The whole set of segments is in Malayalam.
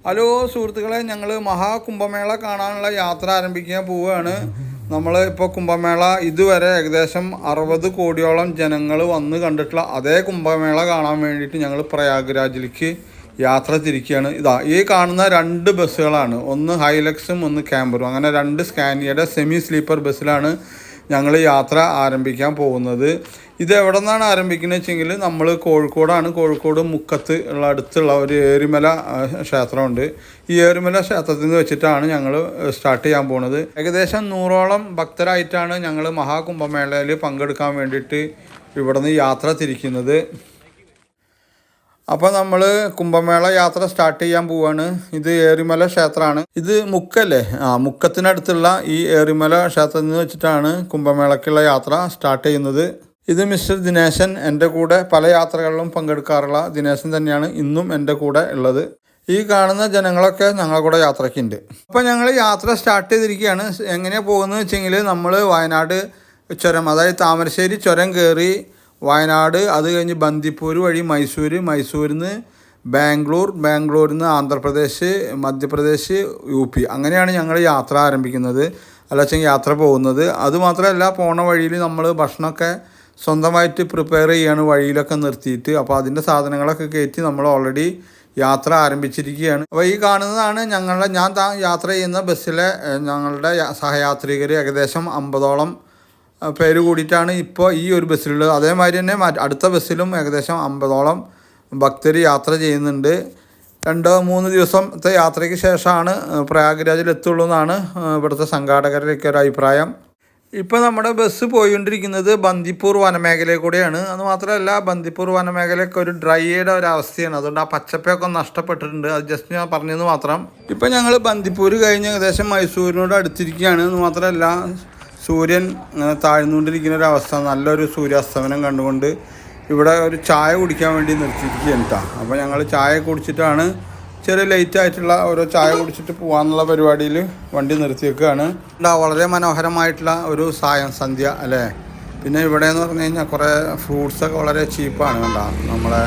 ഹലോ സുഹൃത്തുക്കളെ, ഞങ്ങൾ മഹാകുംഭമേള കാണാനുള്ള യാത്ര ആരംഭിക്കാൻ പോവുകയാണ്. നമ്മൾ ഇപ്പോൾ കുംഭമേള ഇതുവരെ ഏകദേശം 60 കോടിയോളം ജനങ്ങൾ വന്ന് കണ്ടിട്ടുള്ള അതേ കുംഭമേള കാണാൻ വേണ്ടിയിട്ട് ഞങ്ങൾ പ്രയാഗ്രാജിലേക്ക് യാത്ര തിരിക്കുകയാണ്. ഈ കാണുന്ന 2 ബസ്സുകളാണ്, ഒന്ന് ഹൈലക്സും ഒന്ന് ക്യാമ്പറും. അങ്ങനെ 2 സ്കാനിയയുടെ സെമി സ്ലീപ്പർ ബസ്സിലാണ് ഞങ്ങൾ യാത്ര ആരംഭിക്കാൻ പോകുന്നത്. ഇത് എവിടെ നിന്നാണ് ആരംഭിക്കുന്നത് വെച്ചെങ്കിൽ നമ്മൾ കോഴിക്കോടാണ്. കോഴിക്കോട് മുക്കത്ത് ഉള്ള അടുത്തുള്ള ഒരു ഏറിമല ക്ഷേത്രമുണ്ട്. ഈ ഏറിമല ക്ഷേത്രത്തിൽ നിന്ന് വെച്ചിട്ടാണ് ഞങ്ങൾ സ്റ്റാർട്ട് ചെയ്യാൻ പോകുന്നത്. ഏകദേശം 100ഓളം ഭക്തരായിട്ടാണ് ഞങ്ങൾ മഹാകുംഭമേളയിൽ പങ്കെടുക്കാൻ വേണ്ടിയിട്ട് ഇവിടെ നിന്ന് യാത്ര തിരിക്കുന്നത്. അപ്പോൾ നമ്മൾ കുംഭമേള യാത്ര സ്റ്റാർട്ട് ചെയ്യാൻ പോവുകയാണ്. ഇത് ഏറിമല ക്ഷേത്രമാണ്. ഇത് മുക്കല്ലേ, മുക്കത്തിനടുത്തുള്ള ഈ ഏറിമല ക്ഷേത്രത്തിൽ നിന്ന് വെച്ചിട്ടാണ് കുംഭമേളയ്ക്കുള്ള യാത്ര സ്റ്റാർട്ട് ചെയ്യുന്നത്. ഇത് മിസ്റ്റർ ദിനേശൻ, എൻ്റെ കൂടെ പല യാത്രകളിലും പങ്കെടുക്കാറുള്ള ദിനേശൻ തന്നെയാണ് ഇന്നും എൻ്റെ കൂടെ ഉള്ളത്. ഈ കാണുന്ന ജനങ്ങളൊക്കെ ഞങ്ങളുടെ കൂടെ യാത്രയ്ക്കുണ്ട്. അപ്പോൾ ഞങ്ങൾ യാത്ര സ്റ്റാർട്ട് ചെയ്തിരിക്കുകയാണ്. എങ്ങനെയാണ് പോകുന്നത് വെച്ചെങ്കിൽ നമ്മൾ വയനാട് ചുരം, അതായത് താമരശ്ശേരി ചുരം കയറി വയനാട്, അത് കഴിഞ്ഞ് ബന്ദിപ്പൂർ വഴി മൈസൂരിൽ നിന്ന് ബാംഗ്ലൂരിൽ നിന്ന് ആന്ധ്രാപ്രദേശ്, മധ്യപ്രദേശ്, UP, അങ്ങനെയാണ് ഞങ്ങൾ യാത്ര ആരംഭിക്കുന്നത്, അല്ലെച്ചെങ്കിൽ യാത്ര പോകുന്നത്. അതുമാത്രമല്ല, പോണ വഴിയിൽ നമ്മൾ ഭക്ഷണമൊക്കെ സ്വന്തമായിട്ട് പ്രിപ്പയർ ചെയ്യാണ് വഴിയിലൊക്കെ നിർത്തിയിട്ട്. അപ്പോൾ അതിൻ്റെ സാധനങ്ങളൊക്കെ കയറ്റി നമ്മൾ ഓൾറെഡി യാത്ര ആരംഭിച്ചിരിക്കുകയാണ്. അപ്പോൾ ഈ കാണുന്നതാണ് ഞാൻ യാത്ര ചെയ്യുന്ന ബസ്സിലെ ഞങ്ങളുടെ സഹയാത്രികർ. ഏകദേശം 50ഓളം പേര് കൂടിയിട്ടാണ് ഇപ്പോൾ ഈ ഒരു ബസ്സിലുള്ളത്. അതേമാതിരി തന്നെ അടുത്ത ബസ്സിലും ഏകദേശം 50ഓളം ഭക്തർ യാത്ര ചെയ്യുന്നുണ്ട്. 2-3 ദിവസത്തെ യാത്രയ്ക്ക് ശേഷമാണ് പ്രയാഗ്രാജിൽ എത്തുള്ളൂ എന്നാണ് ഇവിടുത്തെ സംഘാടകരുടെയൊക്കെ ഒരു അഭിപ്രായം. ഇപ്പോൾ നമ്മുടെ ബസ് പോയിക്കൊണ്ടിരിക്കുന്നത് ബന്ദിപ്പൂർ വനമേഖലയിൽ കൂടെയാണ്. അതുമാത്രമല്ല, ബന്ദിപ്പൂർ വനമേഖലയൊക്കെ ഒരു ഡ്രൈയുടെ ഒരവസ്ഥയാണ്. അതുകൊണ്ട് ആ പച്ചപ്പൊക്കെ നഷ്ടപ്പെട്ടിട്ടുണ്ട്. അത് ജസ്റ്റ് ഞാൻ പറഞ്ഞതെന്ന് മാത്രം. ഇപ്പോൾ ഞങ്ങൾ ബന്ദിപ്പൂർ കഴിഞ്ഞ് ഏകദേശം മൈസൂരിനോട് അടുത്തിരിക്കുകയാണ്. എന്ന് മാത്രമല്ല, സൂര്യൻ താഴ്ന്നുകൊണ്ടിരിക്കുന്ന ഒരവസ്ഥ, നല്ലൊരു സൂര്യാസ്തമനം കണ്ടുകൊണ്ട് ഇവിടെ ഒരു ചായ കുടിക്കാൻ വേണ്ടി നിർത്തിയിരിക്കുകയാണ് കേട്ടോ. അപ്പോൾ ഞങ്ങൾ ചായ കുടിച്ചിട്ടാണ്, ചെറിയ ലേറ്റായിട്ടുള്ള ഓരോ ചായ കുടിച്ചിട്ട് പോകാമെന്നുള്ള പരിപാടിയിൽ വണ്ടി നിർത്തി വെക്കുകയാണ്. വളരെ മനോഹരമായിട്ടുള്ള ഒരു സന്ധ്യ അല്ലേ. പിന്നെ ഇവിടെ എന്ന് പറഞ്ഞു കഴിഞ്ഞാൽ കുറേ ഫ്രൂട്ട്സൊക്കെ വളരെ ചീപ്പാണ്. കണ്ടോ, നമ്മളെ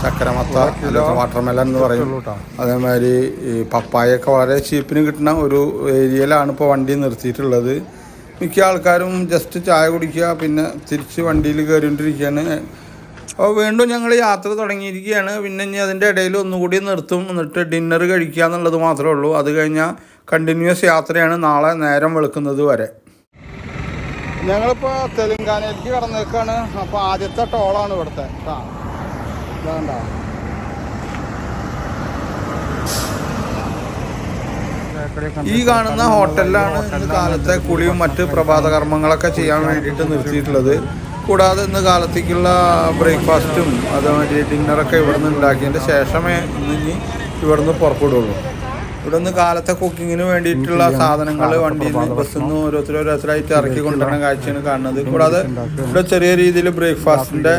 ചക്കരമത്ത, വാട്ടർമെലൻ എന്ന് പറയും, അതേമാതിരി ഈ പപ്പായൊക്കെ വളരെ ചീപ്പിന് കിട്ടുന്ന ഒരു ഏരിയയിലാണ് ഇപ്പോൾ വണ്ടി നിർത്തിയിട്ടുള്ളത്. മിക്ക ആൾക്കാരും ജസ്റ്റ് ചായ കുടിക്കുക, പിന്നെ തിരിച്ച് വണ്ടിയിൽ കയറിക്കൊണ്ടിരിക്കുകയാണ്. അപ്പോൾ വീണ്ടും ഞങ്ങൾ യാത്ര തുടങ്ങിയിരിക്കുകയാണ്. പിന്നെ ഇനി അതിൻ്റെ ഇടയിൽ ഒന്നുകൂടി നിർത്തും, എന്നിട്ട് ഡിന്നർ കഴിക്കുക എന്നുള്ളത് മാത്രമേ ഉള്ളൂ. അത് കഴിഞ്ഞാൽ കണ്ടിന്യൂസ് യാത്രയാണ് നാളെ നേരം വെളുക്കുന്നത് വരെ. ഞങ്ങളിപ്പോൾ തെലുങ്കാനയിലേക്ക് കടന്നേക്കാണ്. അപ്പോൾ ആദ്യത്തെ ടോളാണ് ഇവിടുത്തെ. വേണ്ട, ഈ കാണുന്ന ഹോട്ടലിലാണ് ഇന്ന് കാലത്തെ കുളിയും മറ്റ് പ്രഭാത കർമ്മങ്ങളൊക്കെ ചെയ്യാൻ വേണ്ടിയിട്ട് നിർത്തിയിട്ടുള്ളത്. കൂടാതെ ഇന്ന് കാലത്തേക്കുള്ള ബ്രേക്ക്ഫാസ്റ്റും അതുമാതിരി ഡിന്നറൊക്കെ ഇവിടെ നിന്ന് ഉണ്ടാക്കിയതിൻ്റെ ശേഷമേ ഇനി ഇവിടെ നിന്ന് പുറപ്പെടുള്ളൂ. ഇവിടെ നിന്ന് കാലത്തെ കുക്കിങ്ങിന് വേണ്ടിയിട്ടുള്ള സാധനങ്ങൾ വണ്ടിയിൽ നിന്ന് ബസ്സിൽ നിന്ന് ഓരോരുത്തരായിട്ട് ഇറക്കി കൊണ്ടുവരുന്ന കാഴ്ചയാണ് കാണുന്നത്. കൂടാതെ ഇവിടെ ചെറിയ രീതിയിൽ ബ്രേക്ക്ഫാസ്റ്റിൻ്റെ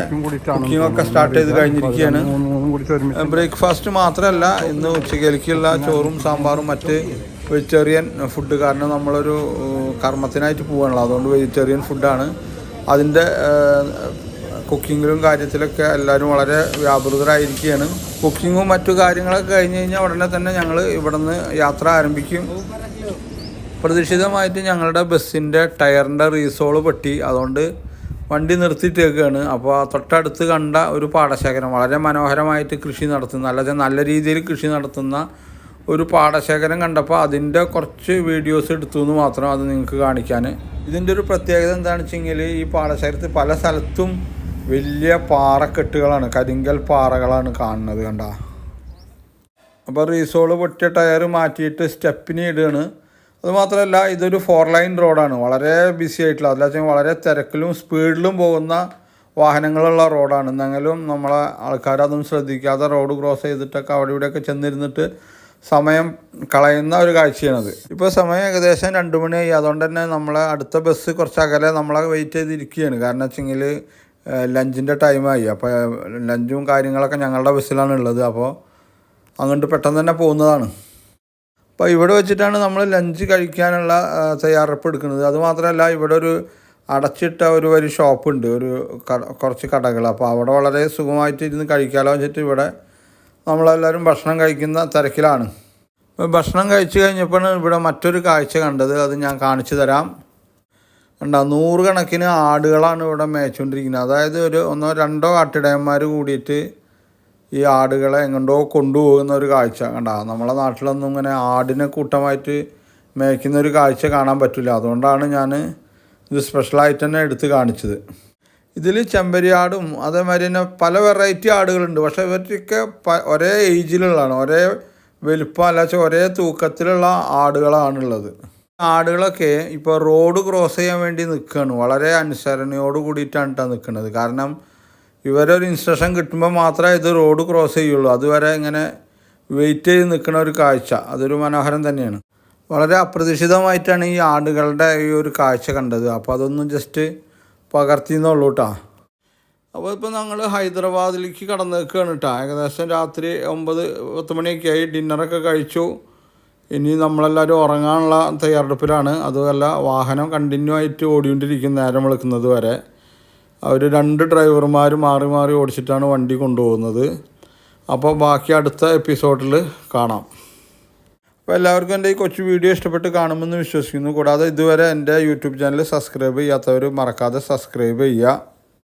കുക്കിങ്ങൊക്കെ സ്റ്റാർട്ട് ചെയ്ത് കഴിഞ്ഞിരിക്കുകയാണ്. ബ്രേക്ക്ഫാസ്റ്റ് മാത്രമല്ല, ഇന്ന് ഉച്ചക്കേലേക്കുള്ള ചോറും സാമ്പാറും മറ്റ് വെജിറ്റേറിയൻ ഫുഡ്. കാരണം നമ്മളൊരു കർമ്മത്തിനായിട്ട് പോകാനുള്ളത്, അതുകൊണ്ട് വെജിറ്റേറിയൻ ഫുഡാണ്. അതിൻ്റെ കുക്കിങ്ങിലും കാര്യത്തിലൊക്കെ എല്ലാവരും വളരെ വ്യാപൃതരായിരിക്കുകയാണ്. കുക്കിങ്ങും മറ്റു കാര്യങ്ങളൊക്കെ കഴിഞ്ഞ് കഴിഞ്ഞാൽ ഉടനെ തന്നെ ഞങ്ങൾ ഇവിടെ നിന്ന് യാത്ര ആരംഭിക്കും. പ്രതീക്ഷിതമായിട്ട് ഞങ്ങളുടെ ബസ്സിൻ്റെ ടയറിൻ്റെ റീസോള് പൊട്ടി, അതുകൊണ്ട് വണ്ടി നിർത്തിയിട്ടേക്കാണ്. അപ്പോൾ തൊട്ടടുത്ത് കണ്ട ഒരു പാടശേഖരം, വളരെ മനോഹരമായിട്ട് കൃഷി നടത്തുന്ന, നല്ല രീതിയിൽ കൃഷി നടത്തുന്ന ഒരു പാടശേഖരം കണ്ടപ്പോൾ അതിൻ്റെ കുറച്ച് വീഡിയോസ് എടുത്തു എന്ന് മാത്രം, അത് നിങ്ങൾക്ക് കാണിക്കാൻ. ഇതിൻ്റെ ഒരു പ്രത്യേകത എന്താണെന്ന് വെച്ചെങ്കിൽ, ഈ പാടശേഖരത്തിൽ പല സ്ഥലത്തും വലിയ പാറക്കെട്ടുകളാണ്, കരിങ്കൽ പാറകളാണ് കാണുന്നത്. കണ്ട. അപ്പോൾ റീസോള് പൊട്ടിയ ടയർ മാറ്റിയിട്ട് സ്റ്റെപ്പിന് ഇടുകയാണ്. അതുമാത്രമല്ല, ഇതൊരു 4 ലൈൻ റോഡാണ്, വളരെ ബിസി ആയിട്ടുള്ള, അതല്ല വളരെ തിരക്കിലും സ്പീഡിലും പോകുന്ന വാഹനങ്ങളുള്ള റോഡാണ്. എന്നെങ്കിലും നമ്മളെ ആൾക്കാരതൊന്നും ശ്രദ്ധിക്കാതെ റോഡ് ക്രോസ് ചെയ്തിട്ടൊക്കെ അവിടെ ഇവിടെയൊക്കെ ചെന്നിരുന്നിട്ട് സമയം കളയുന്ന ഒരു കാഴ്ചയാണത്. ഇപ്പോൾ സമയം ഏകദേശം 2 മണിയായി. അതുകൊണ്ട് തന്നെ നമ്മളെ അടുത്ത ബസ് കുറച്ച് അകലെ നമ്മളെ വെയിറ്റ് ചെയ്തിരിക്കുകയാണ്. കാരണം വെച്ചെങ്കിൽ ലഞ്ചിൻ്റെ ടൈമായി. അപ്പോൾ ലഞ്ചും കാര്യങ്ങളൊക്കെ ഞങ്ങളുടെ ബസ്സിലാണ് ഉള്ളത്. അപ്പോൾ അങ്ങോട്ട് പെട്ടെന്ന് തന്നെ പോകുന്നതാണ്. അപ്പോൾ ഇവിടെ വെച്ചിട്ടാണ് നമ്മൾ ലഞ്ച് കഴിക്കാനുള്ള തയ്യാറെടുപ്പ് എടുക്കുന്നത്. അതുമാത്രമല്ല, ഇവിടെ ഒരു അടച്ചിട്ട ഒരു വരി ഷോപ്പുണ്ട്, കുറച്ച് കടകൾ. അപ്പോൾ അവിടെ വളരെ സുഖമായിട്ട് ഇരുന്ന് കഴിക്കാമല്ലോ വെച്ചിട്ട് ഇവിടെ നമ്മളെല്ലാവരും ഭക്ഷണം കഴിക്കുന്ന തിരക്കിലാണ്. ഭക്ഷണം കഴിച്ച് കഴിഞ്ഞപ്പോഴാണ് ഇവിടെ മറ്റൊരു കാഴ്ച കണ്ടത്. അത് ഞാൻ കാണിച്ചു തരാം. കണ്ടോ, 100 കണക്കിന് ആടുകളാണ് ഇവിടെ മേച്ചുകൊണ്ടിരിക്കുന്നത്. അതായത് ഒരു 1-2 ആട്ടിടയന്മാർ കൂടിയിട്ട് ഈ ആടുകളെ എങ്ങോട്ടോ കൊണ്ടുപോകുന്ന ഒരു കാഴ്ച. കണ്ടോ, നമ്മളെ നാട്ടിലൊന്നും ഇങ്ങനെ ആടിനെ കൂട്ടമായിട്ട് മേയ്ക്കുന്ന ഒരു കാഴ്ച കാണാൻ പറ്റില്ല. അതുകൊണ്ടാണ് ഞാൻ ഇത് സ്പെഷ്യലായിട്ട് തന്നെ എടുത്ത് കാണിച്ചത്. ഇതിൽ ചെമ്പരിയാടും അതേമാതിരി തന്നെ പല വെറൈറ്റി ആടുകളുണ്ട്. പക്ഷേ ഇവരൊക്കെ ഒരേ ഏജിലുള്ളതാണ്, ഒരേ വലിപ്പം അല്ലാച്ച ഒരേ തൂക്കത്തിലുള്ള ആടുകളാണുള്ളത്. ആടുകളൊക്കെ ഇപ്പോൾ റോഡ് ക്രോസ് ചെയ്യാൻ വേണ്ടി നിൽക്കുകയാണ്. വളരെ അനുസരണയോട് കൂടിയിട്ടാണ് കേട്ടോ നിൽക്കുന്നത്. കാരണം ഇവരൊരു ഇൻസ്ട്രക്ഷൻ കിട്ടുമ്പോൾ മാത്രമേ ഇത് റോഡ് ക്രോസ് ചെയ്യുള്ളൂ. അതുവരെ ഇങ്ങനെ വെയിറ്റ് ചെയ്ത് നിൽക്കുന്ന ഒരു കാഴ്ച, അതൊരു മനോഹരം തന്നെയാണ്. വളരെ അപ്രതീക്ഷിതമായിട്ടാണ് ഈ ആടുകളുടെ ഈ ഒരു കാഴ്ച കണ്ടത്. അപ്പോൾ അതൊന്നും ജസ്റ്റ് പകർത്തിയെന്നുള്ളൂ കേട്ടോ. അപ്പോൾ ഇപ്പോൾ ഞങ്ങൾ ഹൈദരാബാദിലേക്ക് കടന്നു നിൽക്കുകയാണ് കേട്ടോ. ഏകദേശം രാത്രി 9-10 മണിയൊക്കെ ആയി. ഡിന്നറൊക്കെ കഴിച്ചു. ഇനി നമ്മളെല്ലാവരും ഉറങ്ങാനുള്ള തയ്യാറെടുപ്പിലാണ്. അതുമല്ല, വാഹനം കണ്ടിന്യൂ ആയിട്ട് ഓടിക്കൊണ്ടിരിക്കും നേരം വെളുക്കുന്നത് വരെ. അവർ 2 ഡ്രൈവർമാർ മാറി മാറി ഓടിച്ചിട്ടാണ് വണ്ടി കൊണ്ടുപോകുന്നത്. അപ്പോൾ ബാക്കി അടുത്ത എപ്പിസോഡിൽ കാണാം. അപ്പോൾ എല്ലാവർക്കും എൻ്റെ ഈ കൊച്ചു വീഡിയോ ഇഷ്ടപ്പെട്ട് കാണുമെന്ന് വിശ്വസിക്കുന്നു. കൂടാതെ ഇതുവരെ എൻ്റെ യൂട്യൂബ് ചാനൽ സബ്സ്ക്രൈബ് ചെയ്യാത്തവർ മറക്കാതെ സബ്സ്ക്രൈബ് ചെയ്യുക.